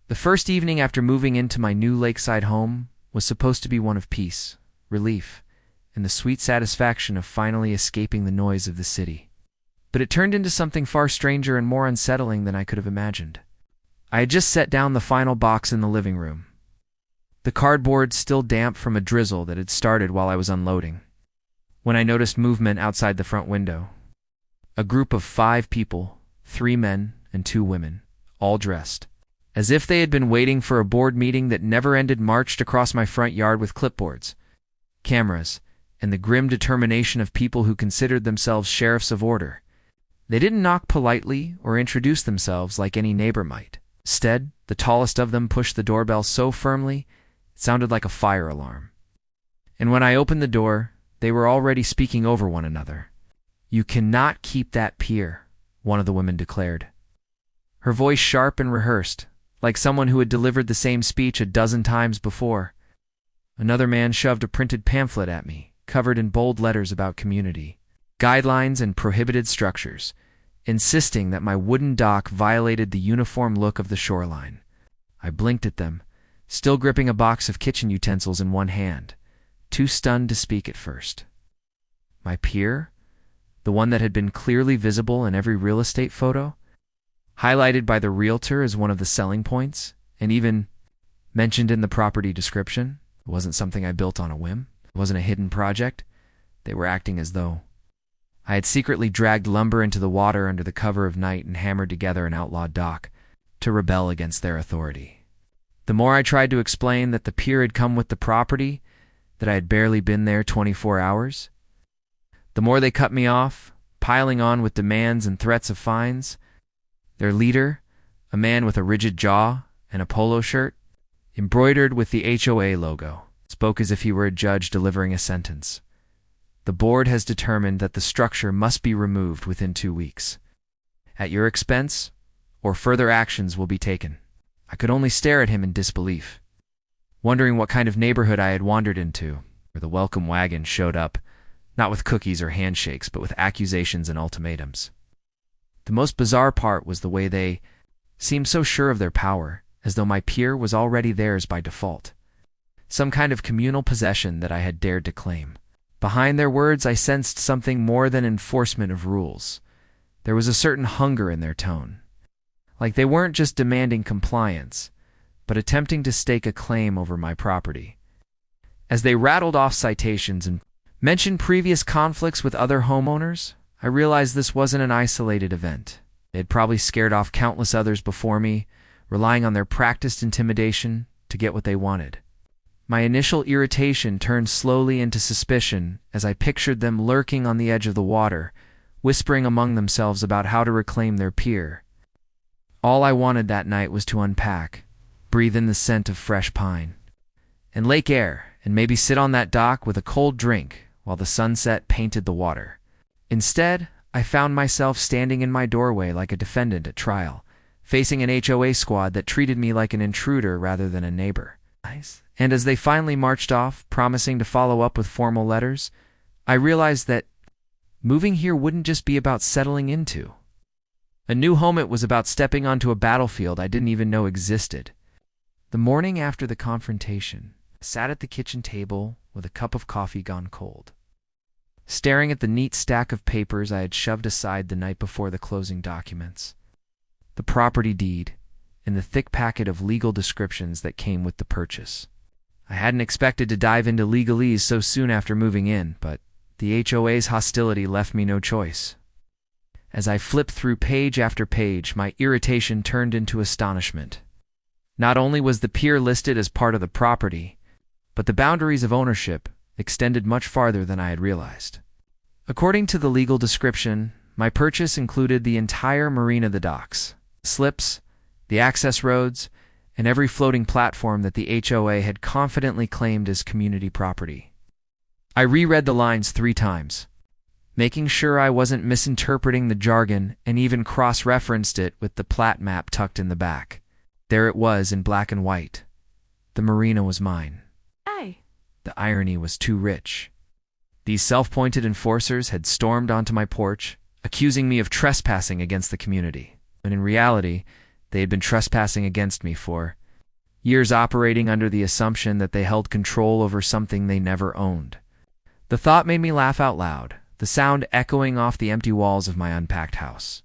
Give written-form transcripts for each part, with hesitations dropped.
The first evening after moving into my new lakeside home was supposed to be one of peace, relief, and the sweet satisfaction of finally escaping the noise of the city. But it turned into something far stranger and more unsettling than I could have imagined. I had just set down the final box in the living room, the cardboard still damp from a drizzle that had started while I was unloading, when I noticed movement outside the front window. A group of 5 people, 3 men and 2 women, all dressed as if they had been waiting for a board meeting that never ended, marched across my front yard with clipboards, cameras, and the grim determination of people who considered themselves sheriffs of order. They didn't knock politely or introduce themselves like any neighbor might. Instead, the tallest of them pushed the doorbell so firmly it sounded like a fire alarm. And when I opened the door, they were already speaking over one another. "You cannot keep that pier," one of the women declared, her voice sharp and rehearsed, like someone who had delivered the same speech a dozen times before. Another man shoved a printed pamphlet at me, covered in bold letters about community guidelines and prohibited structures, insisting that my wooden dock violated the uniform look of the shoreline. I blinked at them, still gripping a box of kitchen utensils in one hand, too stunned to speak at first. My pier, the one that had been clearly visible in every real estate photo, highlighted by the realtor as one of the selling points, and even mentioned in the property description. It wasn't something I built on a whim. It wasn't a hidden project. They were acting as though I had secretly dragged lumber into the water under the cover of night and hammered together an outlawed dock to rebel against their authority. The more I tried to explain that the pier had come with the property, that I had barely been there 24 hours, the more they cut me off, piling on with demands and threats of fines. Their leader, a man with a rigid jaw and a polo shirt, embroidered with the HOA logo, spoke as if he were a judge delivering a sentence. "The board has determined that the structure must be removed within 2 weeks. At your expense, or further actions will be taken." I could only stare at him in disbelief, wondering what kind of neighborhood I had wandered into, where the welcome wagon showed up, not with cookies or handshakes, but with accusations and ultimatums. The most bizarre part was the way they seemed so sure of their power, as though my pier was already theirs by default, some kind of communal possession that I had dared to claim. Behind their words, I sensed something more than enforcement of rules. There was a certain hunger in their tone, like they weren't just demanding compliance, but attempting to stake a claim over my property. As they rattled off citations and mentioned previous conflicts with other homeowners, I realized this wasn't an isolated event. They had probably scared off countless others before me, relying on their practiced intimidation to get what they wanted. My initial irritation turned slowly into suspicion as I pictured them lurking on the edge of the water, whispering among themselves about how to reclaim their pier. All I wanted that night was to unpack, breathe in the scent of fresh pine and lake air, and maybe sit on that dock with a cold drink while the sunset painted the water. Instead, I found myself standing in my doorway like a defendant at trial, facing an HOA squad that treated me like an intruder rather than a neighbor. And as they finally marched off, promising to follow up with formal letters, I realized that moving here wouldn't just be about settling into a new home. It was about stepping onto a battlefield I didn't even know existed. The morning after the confrontation, I sat at the kitchen table with a cup of coffee gone cold, staring at the neat stack of papers I had shoved aside the night before the closing documents, the property deed, and the thick packet of legal descriptions that came with the purchase. I hadn't expected to dive into legalese so soon after moving in, but the HOA's hostility left me no choice. As I flipped through page after page, my irritation turned into astonishment. Not only was the pier listed as part of the property, but the boundaries of ownership extended much farther than I had realized. According to the legal description, my purchase included the entire Marina, the docks, slips, the access roads, and every floating platform that the HOA had confidently claimed as community property. I reread the lines 3 times, making sure I wasn't misinterpreting the jargon, and even cross-referenced it with the plat map tucked in the back. There it was in black and white. The Marina was mine. The irony was too rich. These self-appointed enforcers had stormed onto my porch, accusing me of trespassing against the community. But in reality, They had been trespassing against me for years, operating under the assumption that they held control over something they never owned. The thought made me laugh out loud, the sound echoing off the empty walls of my unpacked house.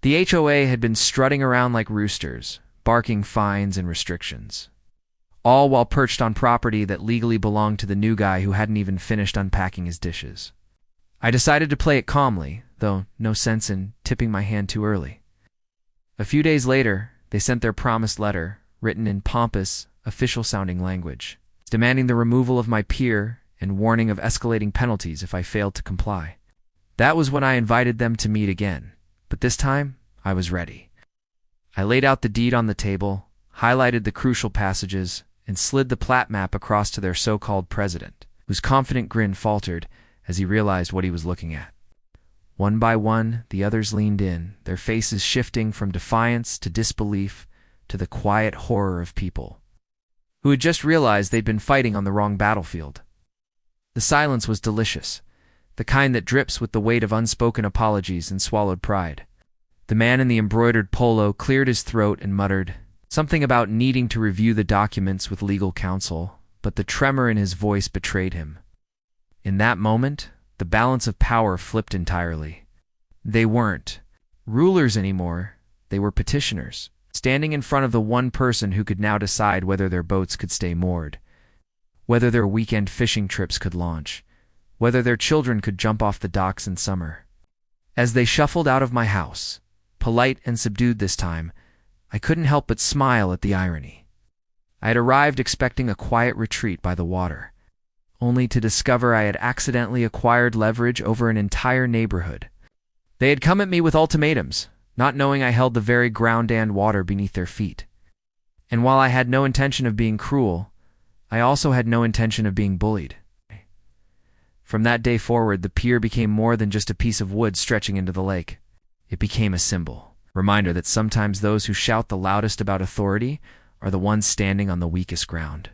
The HOA had been strutting around like roosters, barking fines and restrictions, all while perched on property that legally belonged to the new guy who hadn't even finished unpacking his dishes. I decided to play it calmly, though no sense in tipping my hand too early. A few days later, they sent their promised letter, written in pompous, official-sounding language, demanding the removal of my pier and warning of escalating penalties if I failed to comply. That was when I invited them to meet again, but this time I was ready. I laid out the deed on the table, highlighted the crucial passages, and slid the plat map across to their so-called president, whose confident grin faltered as he realized what he was looking at. One by one, the others leaned in, their faces shifting from defiance to disbelief to the quiet horror of people who had just realized they'd been fighting on the wrong battlefield. The silence was delicious, the kind that drips with the weight of unspoken apologies and swallowed pride. The man in the embroidered polo cleared his throat and muttered something about needing to review the documents with legal counsel, but the tremor in his voice betrayed him. In that moment, the balance of power flipped entirely. They weren't rulers anymore, they were petitioners, standing in front of the one person who could now decide whether their boats could stay moored, whether their weekend fishing trips could launch, whether their children could jump off the docks in summer. As they shuffled out of my house, polite and subdued this time, I couldn't help but smile at the irony. I had arrived expecting a quiet retreat by the water, only to discover I had accidentally acquired leverage over an entire neighborhood. They had come at me with ultimatums, not knowing I held the very ground and water beneath their feet. And while I had no intention of being cruel, I also had no intention of being bullied. From that day forward, the pier became more than just a piece of wood stretching into the lake. It became a symbol, reminder that sometimes those who shout the loudest about authority are the ones standing on the weakest ground.